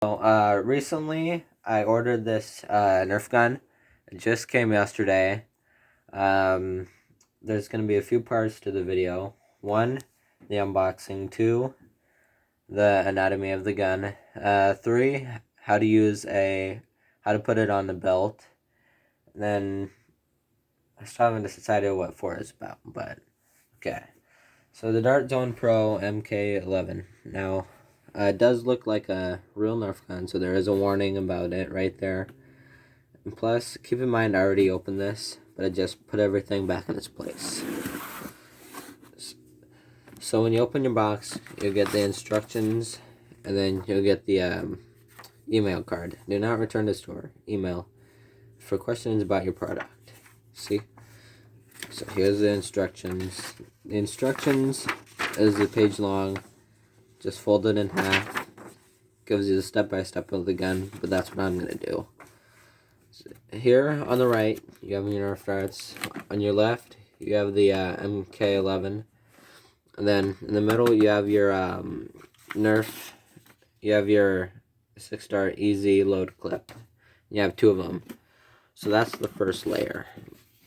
Recently I ordered this Nerf gun. It just came yesterday. There's gonna be a few parts to the video. One, the unboxing. Two, the anatomy of the gun. Three, how to put it on the belt. And then I still haven't decided what 4 is about, but okay. So the Dart Zone Pro MK11. Now, it does look like a real Nerf gun, so there is a warning about it right there. And plus, keep in mind I already opened this, but I just put everything back in its place. So when you open your box, you'll get the instructions, and then you'll get the email card. Do not return to store. Email for questions about your product. See? So here's the instructions. The instructions is a page long. Just fold it in half. Gives you the step-by-step of the gun, but that's what I'm going to do. So here on the right, you have your Nerf darts. On your left, you have the MK11. And then in the middle, you have your Nerf. You have your 6-dart easy load clip. You have 2 of them. So that's the first layer.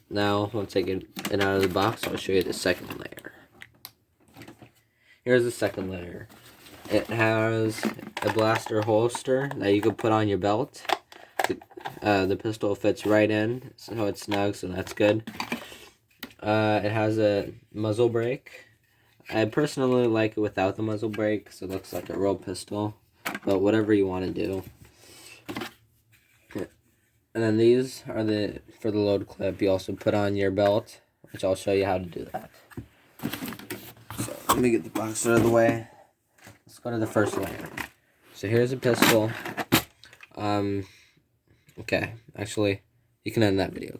Now, once I get it out of the box, I'll show you the second layer. Here's the second layer. It has a blaster holster that you can put on your belt. The pistol fits right in, so it's snug, so that's good. It has a muzzle brake. I personally like it without the muzzle brake, so it looks like a real pistol, but whatever you want to do. And then these are for the load clip. You also put on your belt, which I'll show you how to do that. So let me get the box out of the way. Let's go to the first layer. So here's a pistol. Okay, actually, you can end that video.